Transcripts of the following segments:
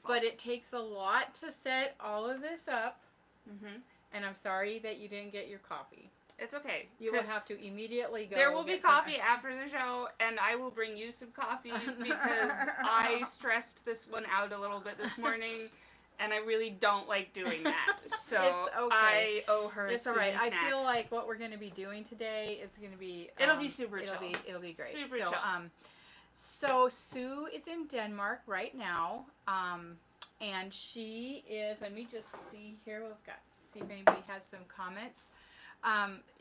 But it takes a lot to set all of this up. Mm-hmm. And I'm sorry that you didn't get your coffee. It's okay. You will have to immediately go. There will be coffee after the show, and I will bring you some coffee because I stressed this one out a little bit this morning, and I really don't like doing that. So it's okay. I owe her a It's all right. snack. I feel like what we're going to be doing today is going to be... it'll be super chill. It'll be great. Super chill. So Sue is in Denmark right now, and she is... Let me just see here. See if anybody has some comments.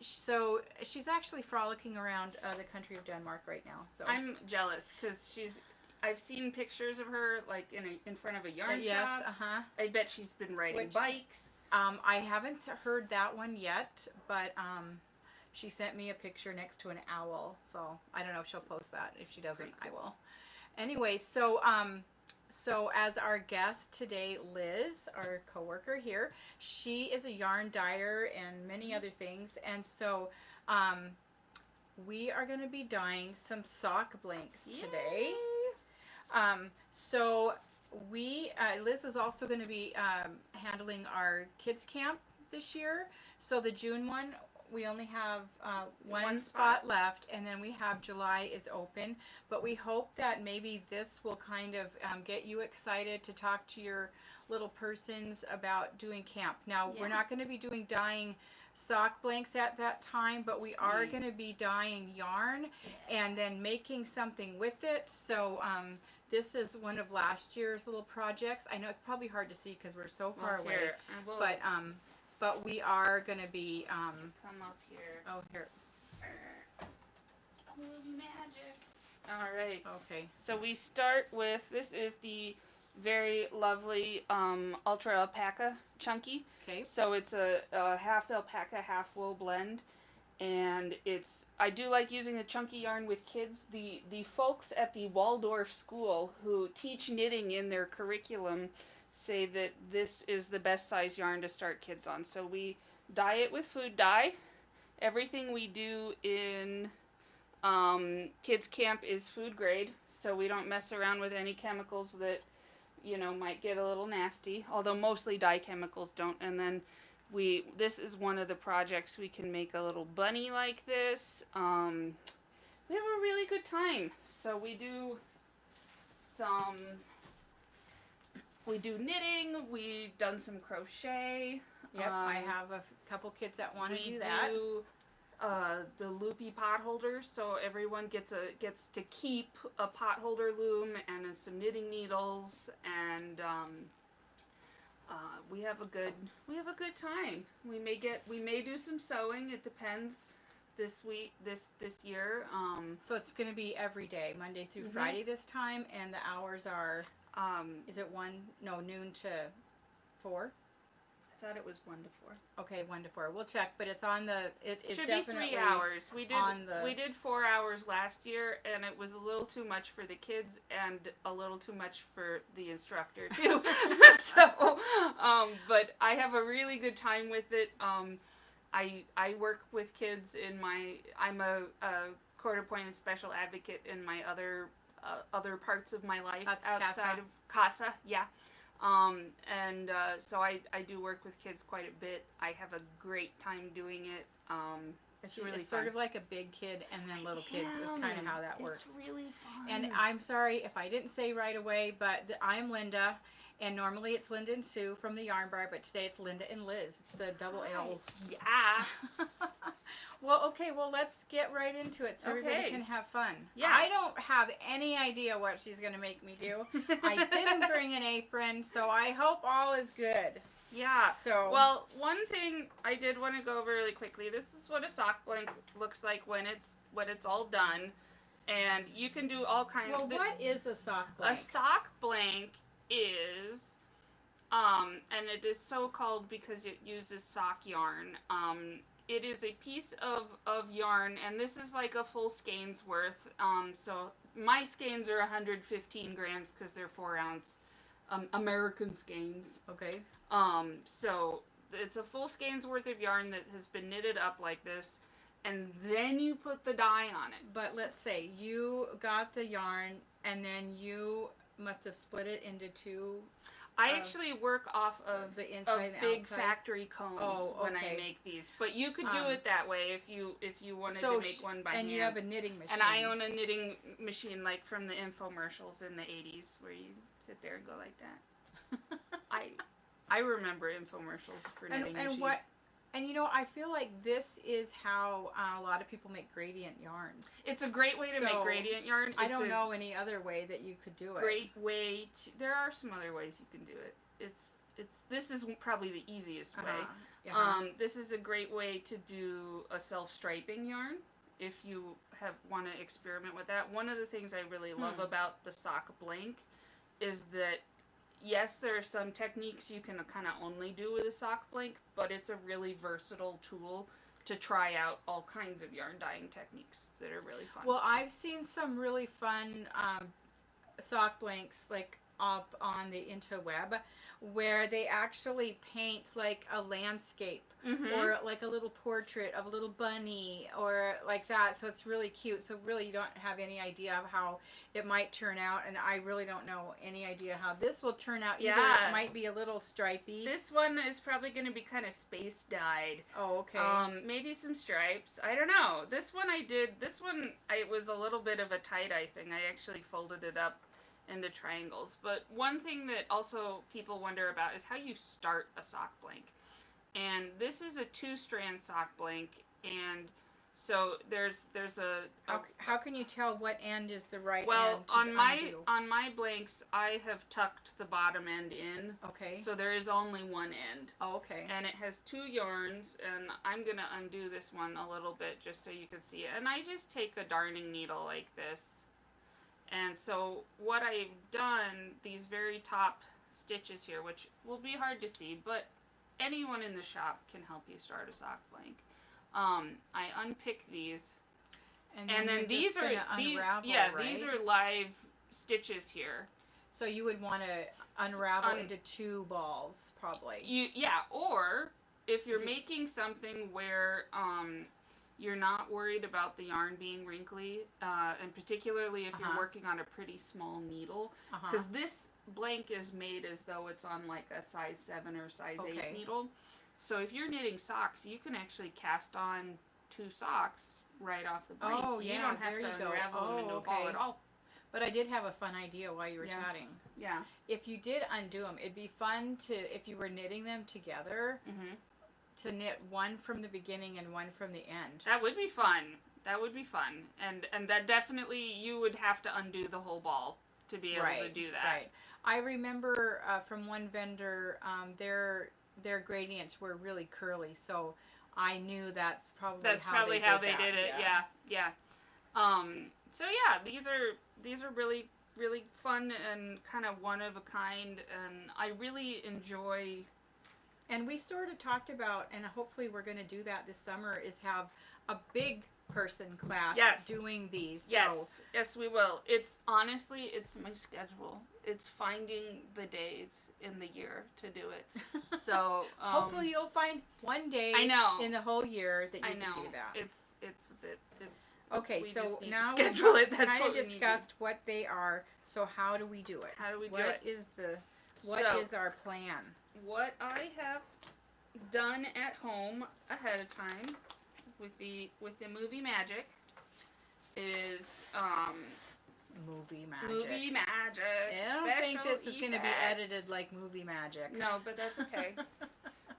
So she's actually frolicking around the country of Denmark right now. So I'm jealous because I've seen pictures of her like in front of a yarn shop. Uh-huh. I bet she's been riding bikes. I haven't heard that one yet, but she sent me a picture next to an owl. So I don't know if she'll post that. If she doesn't, cool. I will. Anyway, so as our guest today, Liz, our coworker here, she is a yarn dyer and many other things. And so we are going to be dyeing some sock blanks today. So Liz is also going to be handling our kids camp this year. So the June one, we only have one spot left, and then we have July is open. But we hope that maybe this will kind of get you excited to talk to your little persons about doing camp. Now, we're not going to be doing dyeing sock blanks at that time, but we are going to be dyeing yarn and then making something with it. So this is one of last year's little projects. I know it's probably hard to see because we're so far away, but we are going to be... come up here. Oh, here. Magic. All right. Okay. So we start with, this is the very lovely Ultra Alpaca Chunky. Okay. So it's a half alpaca, half wool blend. And I do like using the chunky yarn with kids. The folks at the Waldorf school who teach knitting in their curriculum say that this is the best size yarn to start kids on. So we dye it with food dye. Everything we do in kids camp is food grade, so we don't mess around with any chemicals that might get a little nasty, although mostly dye chemicals don't. And then this is one of the projects we can make a little bunny like this. We have a really good time. So we do knitting, we've done some crochet. Yep, I have a couple kids that want to do that. We do the loopy pot holders, so everyone gets to keep a pot holder loom and some knitting needles, and we have a good time. We may do some sewing. It depends. This year. So it's going to be every day, Monday through Friday this time, and the hours are. Is it noon to 4? I thought it was 1 to 4. Okay, 1 to 4. We'll check, but it's on the. It should be 3 hours. We did 4 hours last year, and it was a little too much for the kids and a little too much for the instructor too. So, but I have a really good time with it. I work with kids I'm a court appointed special advocate in my other parts of my life. That's outside of CASA, yeah. So I do work with kids quite a bit. I have a great time doing it. It's really fun. Sort of like a big kid and then little kids is kind of how that works. It's really fun. And I'm sorry if I didn't say right away, but I'm Linda, and normally it's Linda and Sue from the Yarn Bar, but today it's Linda and Liz. It's the double L's. Yeah. Well, let's get right into it so everybody can have fun. Yeah. I don't have any idea what she's going to make me do. I didn't bring an apron, so I hope all is good. Yeah. So. Well, one thing I did want to go over really quickly. This is what a sock blank looks like when it's all done, and you can do all kinds. Well, what is a sock blank? A sock blank is, and it is so called because it uses sock yarn. It is a piece of yarn, and this is like a full skein's worth. So my skeins are 115 grams because they're 4-ounce American skeins. Okay. So it's a full skein's worth of yarn that has been knitted up like this, and then you put the dye on it. But let's say you got the yarn, and then you must have split it into two. I actually work off of the inside and big outside? factory combs when I okay. make these. But you could do it that way if you wanted to make one by hand. And you have a knitting machine. And I own a knitting machine like from the infomercials in the 80s where you sit there and go like that. I remember infomercials for knitting machines. And you know, I feel like this is how a lot of people make gradient yarns. It's a great way to make gradient yarn. I don't know any other way that you could do it. Great way to, there are some other ways you can do it. This is probably the easiest way. This is a great way to do a self-striping yarn if you want to experiment with that. One of the things I really love about the sock blank is that yes, there are some techniques you can kind of only do with a sock blank, but it's a really versatile tool to try out all kinds of yarn dyeing techniques that are really fun. Well, I've seen some really fun sock blanks like up on the interweb where they actually paint like a landscape or like a little portrait of a little bunny or like that. So it's really cute. So really you don't have any idea of how it might turn out, and I really don't know any idea how this will turn out either. It might be a little stripey. This one is probably going to be kind of space dyed. Oh, okay. Maybe some stripes. I don't know. This one it was a little bit of a tie-dye thing. I actually folded it up into triangles. But one thing that also people wonder about is how you start a sock blank. And this is a 2-strand sock blank, and so there's a how can you tell what end is the right end? Well, on my blanks, I have tucked the bottom end in. Okay. So there is only one end. Oh, okay. And it has 2 yarns, and I'm gonna undo this one a little bit just so you can see it. And I just take a darning needle like this. And so what I've done, these very top stitches here, which will be hard to see, but anyone in the shop can help you start a sock blank. I unpick these, and then these are these are live stitches here. So you would want to unravel into 2 balls, probably. Or if you're making something where you're not worried about the yarn being wrinkly, and particularly if you're working on a pretty small needle, because this blank is made as though it's on like a size 7 or size 8 needle. So if you're knitting socks, you can actually cast on 2 socks right off the blank. Oh, yeah, you don't have to unravel them into a ball at all. But I did have a fun idea while you were chatting. Yeah. If you did undo them, it'd be fun to, if you were knitting them together, to knit one from the beginning and one from the end. That would be fun. That would be fun. And that definitely, you would have to undo the whole ball to be able to do that. Right. I remember from one vendor, their gradients were really curly, so I knew that's probably how they did it. Yeah. So yeah, these are really, really fun and kind of one of a kind, and I really enjoy. And we sort of talked about, and hopefully we're going to do that this summer, is have a big person class doing these. Yes, we will. It's honestly, it's my schedule. It's finding the days in the year to do it. So hopefully you'll find one day in the whole year that you can do that. It's okay. We so just need now to schedule it. That's kind what of we discussed what they are. So how do we do it? How do we do it? What is our plan? What I have done at home ahead of time with the movie magic is movie magic. Movie magic. I don't think this is going to be edited like movie magic. No, but that's okay.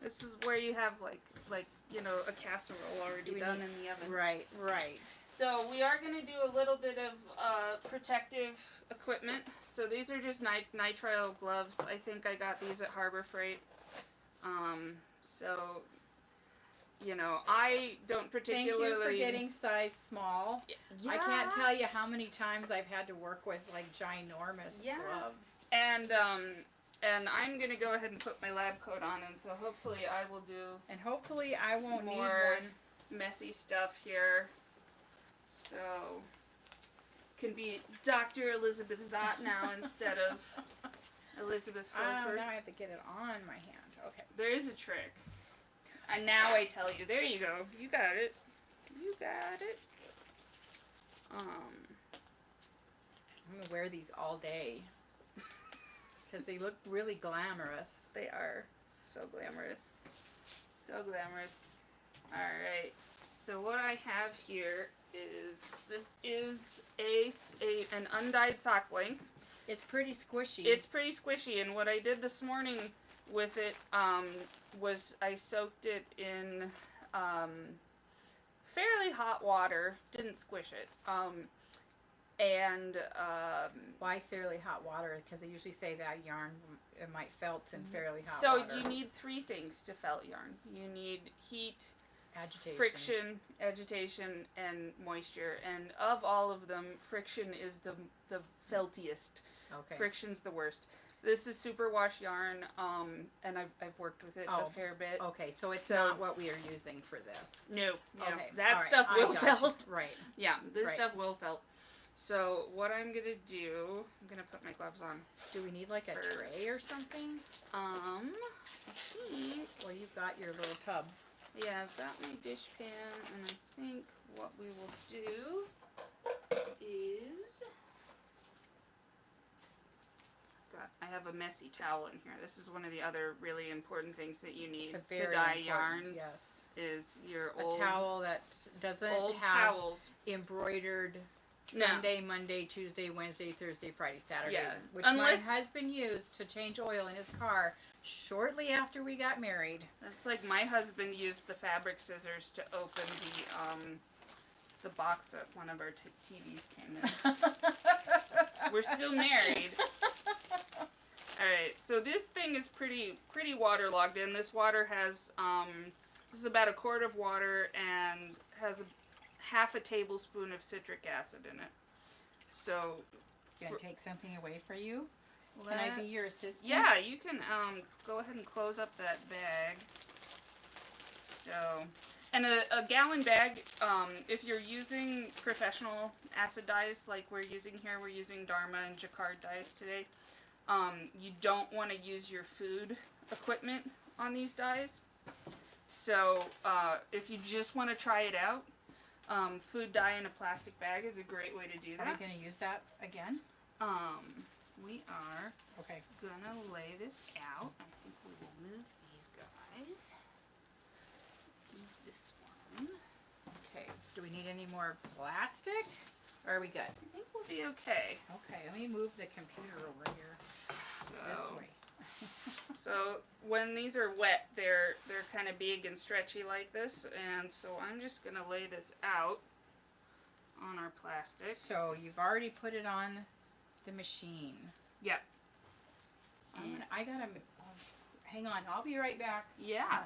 This is where you have like a casserole already done in the oven. Right. So we are going to do a little bit of protective equipment. So these are just nitrile gloves. I think I got these at Harbor Freight. So, I don't particularly... Thank you for getting size small. Yeah. I can't tell you how many times I've had to work with like ginormous gloves. And I'm going to go ahead and put my lab coat on, and so hopefully I will do... And hopefully I won't need one. Messy stuff here. So, can be Dr. Elizabeth Zott now instead of Elizabeth Silver. Now I have to get it on my hand. Okay. There is a trick. And now I tell you. There you go. You got it. I'm going to wear these all day. because they look really glamorous. They are so glamorous. So glamorous. Alright, so what I have here is, this is an undyed sock blank. It's pretty squishy. It's pretty squishy, and what I did this morning with it was I soaked it in fairly hot water. Didn't squish it. Why fairly hot water? Because they usually say that yarn it might felt in fairly hot so water. you need 3 things to felt yarn. You need heat, agitation, friction, agitation, and moisture. And of all of them, friction is the feltiest. Okay. Friction's the worst. This is superwash yarn, and I've worked with it a fair bit. Okay, so it's not what we are using for this. No, Okay. That All stuff right. will felt. Right. Yeah, this Right. stuff will felt. So what I'm gonna do, I'm gonna put my gloves on. Do we need like a tray or something? I think. Well, you've got your little tub. Yeah, I've got my dish pan, and I think what we will do is. I have a messy towel in here. This is one of the other really important things that you need to dye yarn. Yes. Is your A old towel that doesn't old have towels. embroidered No. Sunday, Monday, Tuesday, Wednesday, Thursday, Friday, Saturday. Yeah. Which Unless- my husband used to change oil in his car shortly after we got married. That's like my husband used the fabric scissors to open the box that one of our TVs came in. We're still married. Alright, so this thing is pretty waterlogged in. This water has, this is about a quart of water and has half a tablespoon of citric acid in it. So, Gonna take something away for you? Can I be your assistant? Yeah, you can go ahead and close up that bag. So, and a gallon bag, if you're using professional acid dyes like we're using here, we're using Dharma and Jacquard dyes today. You don't want to use your food equipment on these dyes. So if you just want to try it out, food dye in a plastic bag is a great way to do that. Are we going to use that again? We are Okay. gonna lay this out. I think we will move these guys. Move this one. Okay. Do we need any more plastic? Or are we good? I think we'll be okay. Okay, let me move the computer over here. This way. So when these are wet, they're kind of big and stretchy like this, and so I'm just gonna lay this out on our plastic. So you've already put it on the machine. Yep. I gotta hang on. I'll be right back. Yeah.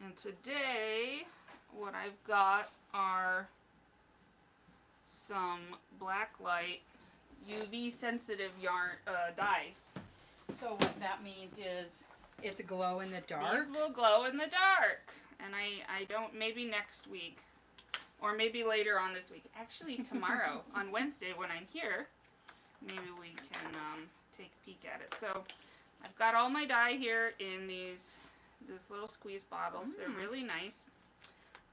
And today, what I've got are some black light UV sensitive yarn dyes. So what that means is it's a glow in the dark. These will glow in the dark. And I don't, maybe next week. Or maybe later on this week. Actually, tomorrow, on Wednesday when I'm here, maybe we can take a peek at it. So, I've got all my dye here in these little squeeze bottles. They're really nice.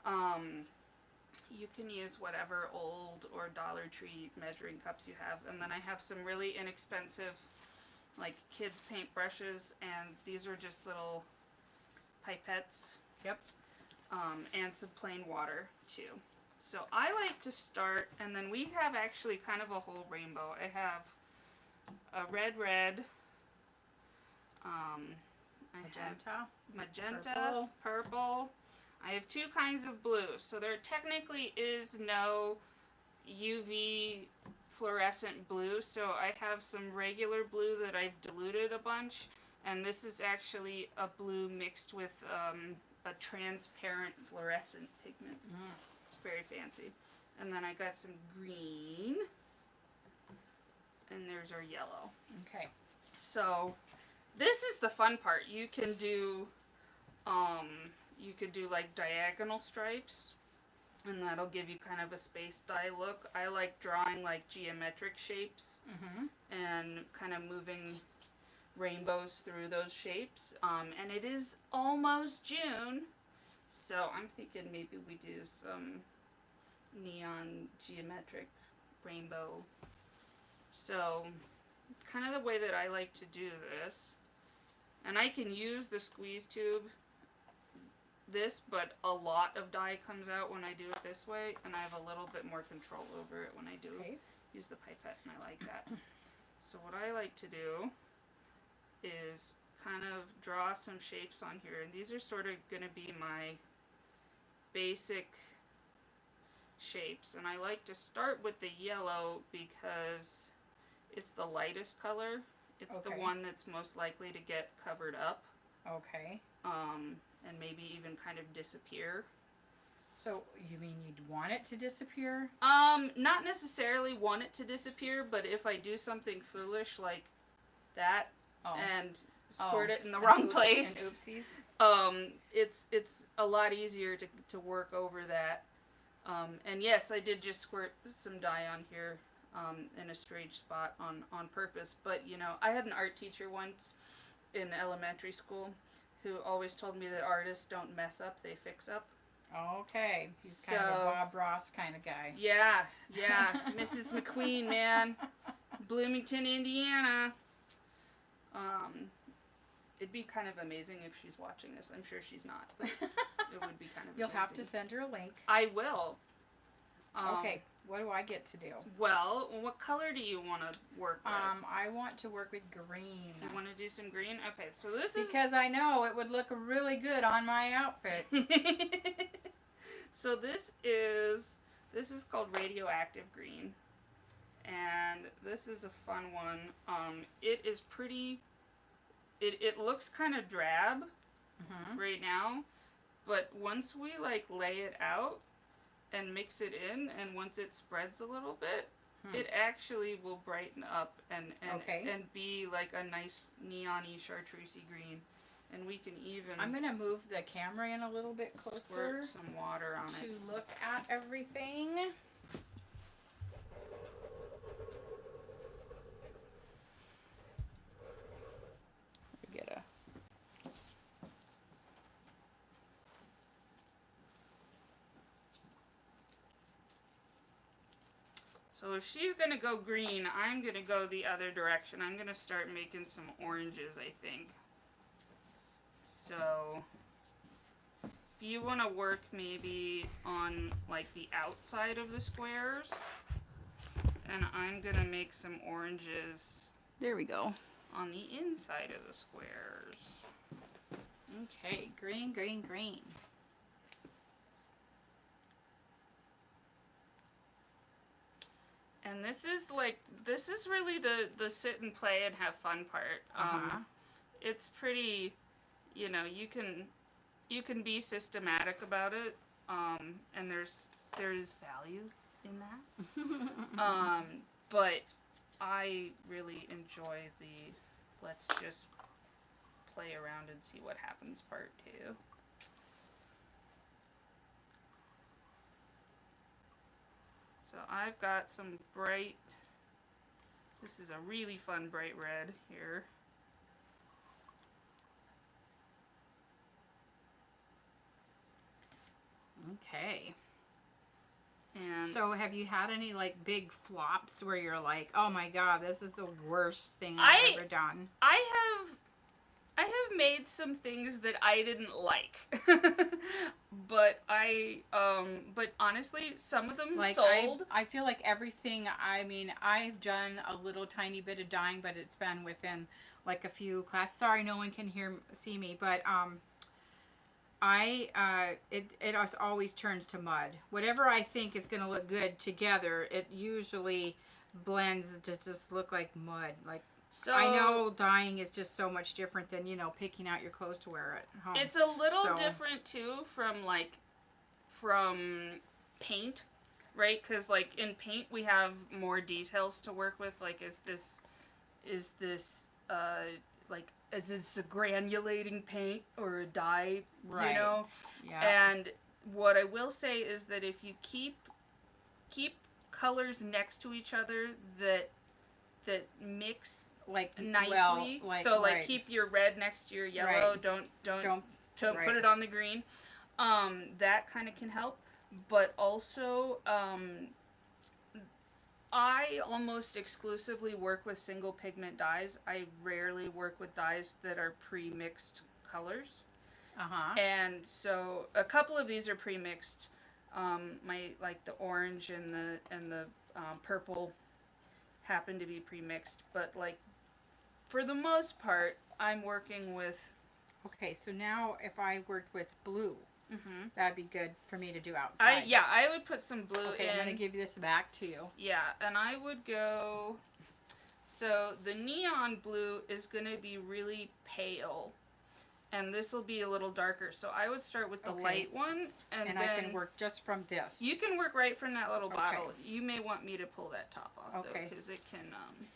You can use whatever old or Dollar Tree measuring cups you have. And then I have some really inexpensive, like, kids' paint brushes. And these are just little pipettes. Yep. And some plain water, too. So I like to start, and then we have actually kind of a whole rainbow. I have a red, magenta, purple. I have 2 kinds of blue. So there technically is no UV fluorescent blue. So I have some regular blue that I've diluted a bunch. And this is actually a blue mixed with a transparent fluorescent pigment. It's very fancy. And then I got some green. And there's our yellow. Okay. So this is the fun part. You can do like diagonal stripes, and that'll give you kind of a space dye look. I like drawing like geometric shapes and kind of moving rainbows through those shapes. And it is almost June, So I'm thinking maybe we do some neon geometric rainbow. So kind of the way that I like to do this, and I can use the squeeze tube but a lot of dye comes out when I do it this way, and I have a little bit more control over it when I do use the pipette, and I like that. So what I like to do is kind of draw some shapes on here, and these are sort of going to be my basic shapes, and I like to start with the yellow because it's the lightest color. It's the one that's most likely to get covered up. Okay. And maybe even kind of disappear. So you mean you'd want it to disappear? Not necessarily want it to disappear, but if I do something foolish like that and squirt it in the wrong place, and oopsies. It's a lot easier to work over that. And yes, I did just squirt some dye on here in a strange spot on purpose. But, you know, I had an art teacher once in elementary school who always told me that artists don't mess up, they fix up. Okay. He's kind of a Bob Ross kind of guy. Yeah. Mrs. McQueen, man. Bloomington, Indiana. It'd be kind of amazing if she's watching this. I'm sure she's not, but it would be kind of You'll amazing. have to send her a link. I will. Okay, what do I get to do? Well, what color do you want to work with? I want to work with green. You want to do some green? Okay, so this is... Because I know it would look really good on my outfit. So this is called radioactive green. And this is a fun one. It is pretty... It looks kind of drab right now, but once we like lay it out and mix it in, and once it spreads a little bit, it actually will brighten up and be like a nice neon-y chartreusey green. And we can even... I'm going to move the camera in a little bit closer. Squirt some water on it. To look at everything. Get a... So if she's going to go green, I'm going to go the other direction. I'm going to start making some oranges, I think. So if you want to work maybe on like the outside of the squares, and I'm going to make some oranges. There we go. On the inside of the squares. Okay, green, green, green. And this is really the sit and play and have fun part. It's pretty, you know, you can be systematic about it, and there is value in that. But I really enjoy the let's just play around and see what happens part too. So I've got some bright, this is a really fun bright red here. Okay. And so have you had any like big flops where you're like, oh my god, this is the worst thing I've ever done? I have made some things that I didn't like. but but honestly, some of them like sold. I feel like everything, I mean, I've done a little tiny bit of dyeing, but it's been within like a few classes. Sorry, no one can see me, but it always turns to mud. Whatever I think is going to look good together, it usually blends to just look like mud. Like, so I know dyeing is just so much different than, you know, picking out your clothes to wear at home. It's a little different too from paint, right? Because like in paint we have more details to work with. Like, is this like, is this a granulating paint or a dye? Right. You know. Yeah. And what I will say is that if you keep colors next to each other that mix like nicely, well, so like keep your red next to your yellow. Don't put it on the green. that kind of can help. But also, I almost exclusively work with single pigment dyes. I rarely work with dyes that are pre-mixed colors. Uh-huh. And so a couple of these are pre-mixed. My like the orange and the purple happen to be pre-mixed, but like for the most part, I'm working with. Okay, so now if I worked with blue, Mm-hmm. that'd be good for me to do outside. I would put some blue okay, in. I'm gonna give this back to you. Yeah, and I would go. So the neon blue is gonna be really pale, and this will be a little darker. So I would start with the light one, and then I can work just from this. You can work right from that little bottle. You may want me to pull that top off, though, because it can.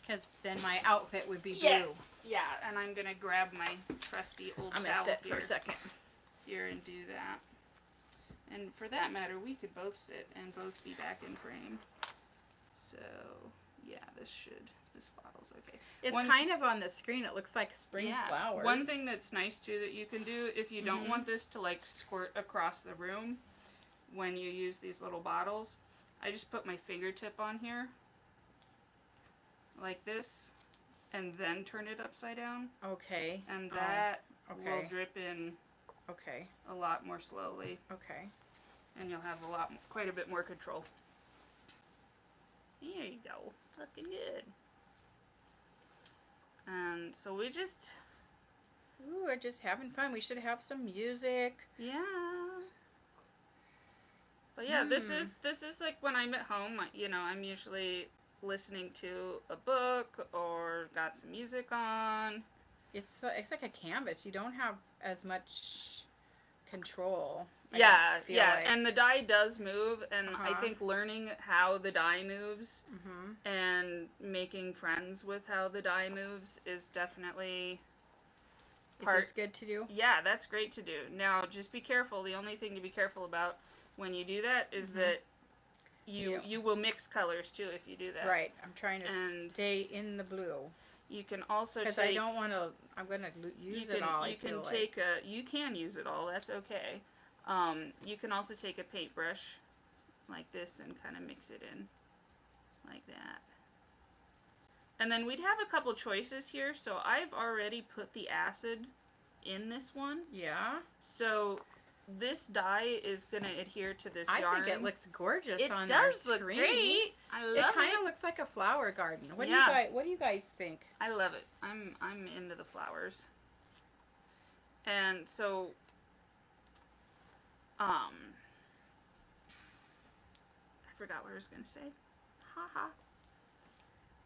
Because then my outfit would be blue. Yes. Yeah, and I'm gonna grab my trusty old I'm towel gonna sit for a second here and do that. And for that matter, we could both sit and both be back in frame. So yeah, this bottle's okay. It's kind of on the screen. It looks like spring flowers. One thing that's nice too that you can do if you don't want this to like squirt across the room when you use these little bottles, I just put my fingertip on here like this and then turn it upside down. Okay. And that will drip in a lot more slowly. Okay. And you'll have quite a bit more control. There you go. Looking good. And so we just... Ooh, we're just having fun. We should have some music. Yeah. But yeah, this is like when I'm at home, you know, I'm usually listening to a book or got some music on. It's like a canvas. You don't have as much control. Yeah, and the die does move, and I think learning how the die moves and making friends with how the die moves is definitely part. Is this good to do? Yeah, that's great to do. Now, just be careful. The only thing to be careful about when you do that is that you will mix colors too if you do that. Right. I'm trying to stay in the blue. You can also because I don't want to. I'm going to use it all. You can use it all. That's okay. You can also take a paintbrush like this and kind of mix it in like that. And then we'd have a couple choices here. So I've already put the acid in this one. Yeah. So this dye is going to adhere to this yarn. I think it looks gorgeous on our screen. It does look great. I love it. It kind of looks like a flower garden. What do you guys think? I love it. I'm into the flowers. And so I forgot what I was going to say. Haha.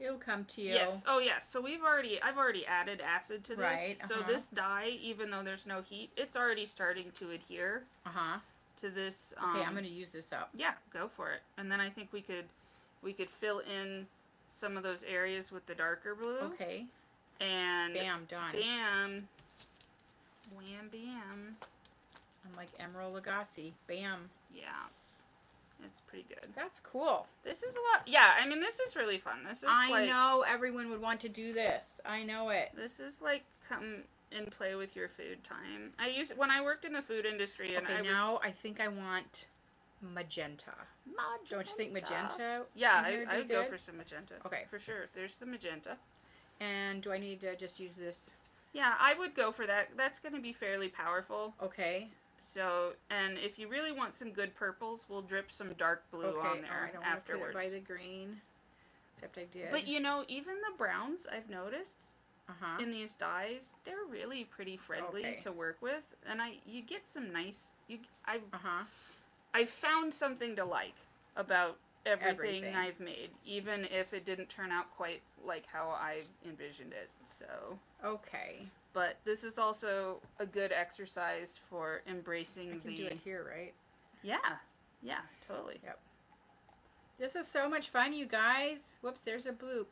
It'll come to you. Yes. Oh, yeah. So I've already added acid to this. Right. So this dye, even though there's no heat, it's already starting to adhere. To this. Okay, I'm going to use this up. Yeah, go for it. And then I think we could fill in some of those areas with the darker blue. Okay. And bam, done. Bam. Wham, bam. I'm like Emerald Lagasse. Bam. Yeah. It's pretty good. That's cool. This is a lot. Yeah, I mean, this is really fun. This is I know everyone would want to do this. I know it. This is like come and play with your food time. When I worked in the food industry, and I think I want magenta. Don't you think magenta? Yeah, I would go for some magenta. Okay. For sure. There's the magenta. And do I need to just use this? Yeah, I would go for that. That's going to be fairly powerful. Okay. So, and if you really want some good purples, we'll drip some dark blue on there I don't afterwards. Want to put it by the green, except I did. But you know, even the browns, I've noticed in these dyes, they're really pretty friendly to work with, and you get some nice. I've found something to like about everything I've made, even if it didn't turn out quite like how I envisioned it. So okay. But this is also a good exercise for embracing I can do it here, right? Yeah. Yeah, totally. Yep. This is so much fun, you guys. Whoops, there's a bloop.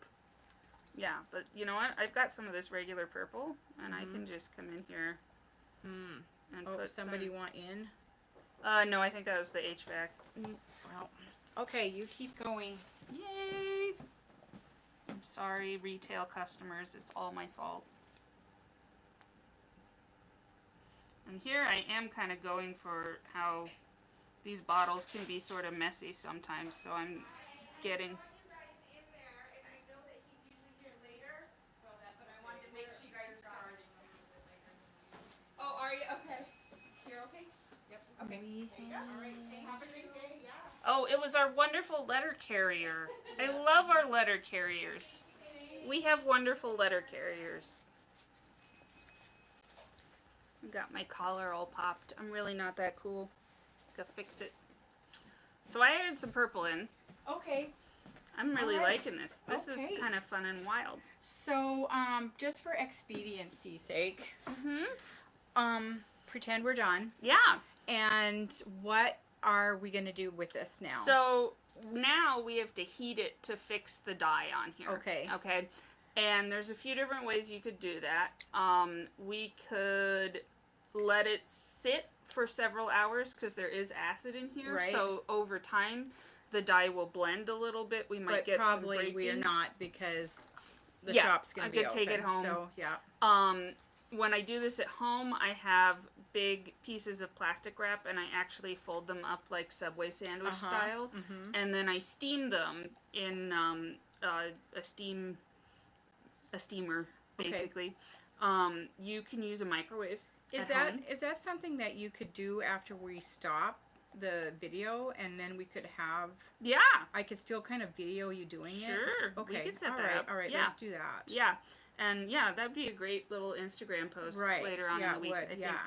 Yeah, but you know what? I've got some of this regular purple, and I can just come in here and put somebody want in? No, I think that was the HVAC. Well, okay, you keep going. Yay! I'm sorry, retail customers. It's all my fault. And here I am kind of going for how these bottles can be sort of messy sometimes, so I'm getting... Oh, are you? Okay. You're okay? Yep. Okay. There you go. All right. Have a great day. Yeah. Oh, it was our wonderful letter carrier. I love our letter carriers. We have wonderful letter carriers. Got my collar all popped. I'm really not that cool. Gotta fix it. So I added some purple in. Okay. I'm really All right. liking this. This Okay. is kind of fun and wild. So, just for expediency's sake, Mm-hmm. pretend we're done. Yeah. And what are we going to do with this now? So now we have to heat it to fix the dye on here. Okay. Okay. And there's a few different ways you could do that. We could let it sit for several hours because there is acid in here. Right. So over time, the dye will blend a little bit. We might get probably some breaking. we are not because the Yeah, shop's going I to be could take it open, home. So yeah. When I do this at home, I have big pieces of plastic wrap and I actually fold them up like Subway sandwich style, and then I steam them in a steamer basically. Okay. You can use a microwave. Is that something that you could do after we stop the video, and then we could have? Yeah. I could still kind of video you doing it. Sure. Okay. We could set all that right. up. All right. Yeah. Let's do that. Yeah. And yeah, that'd be a great little Instagram post later on in the week. Would. I think. Yeah.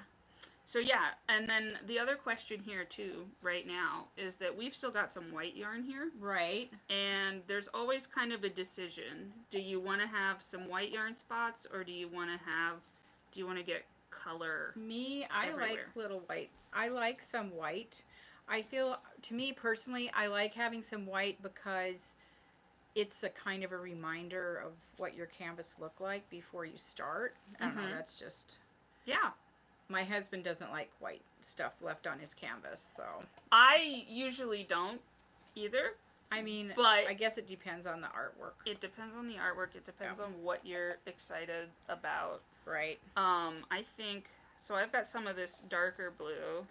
So yeah, and then the other question here too, right now, is that we've still got some white yarn here. Right. And there's always kind of a decision. Do you want to have some white yarn spots, or do you want to get color? I everywhere? like little white. I like some white. I feel, to me personally, I like having some white because it's a kind of a reminder of what your canvas looked like before you start. I don't know, that's just... Yeah. My husband doesn't like white stuff left on his canvas, so... I usually don't either. I mean, but I guess it depends on the artwork. It depends on the artwork. It depends on what you're excited about. Right. I think... So I've got some of this darker blue,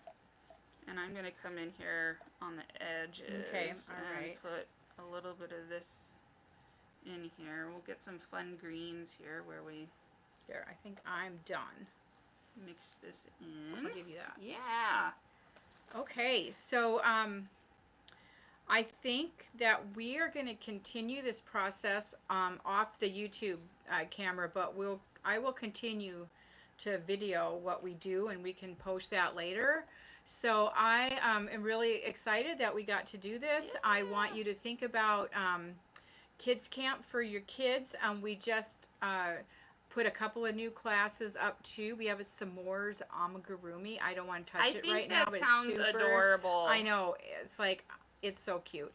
and I'm going to come in here on the edges and put a little bit of this in here. We'll get some fun greens here where we... There, I think I'm done. Mix this in. I'll give you that. Yeah. Okay, so I think that we are going to continue this process off the YouTube camera, but I will continue to video what we do, and we can post that later. So I am really excited that we got to do this. Yeah. I want you to think about kids camp for your kids. We just put a couple of new classes up too. We have a S'Mores Amigurumi. I don't want to touch it right now, but I think that sounds adorable. I know. It's like, it's so cute.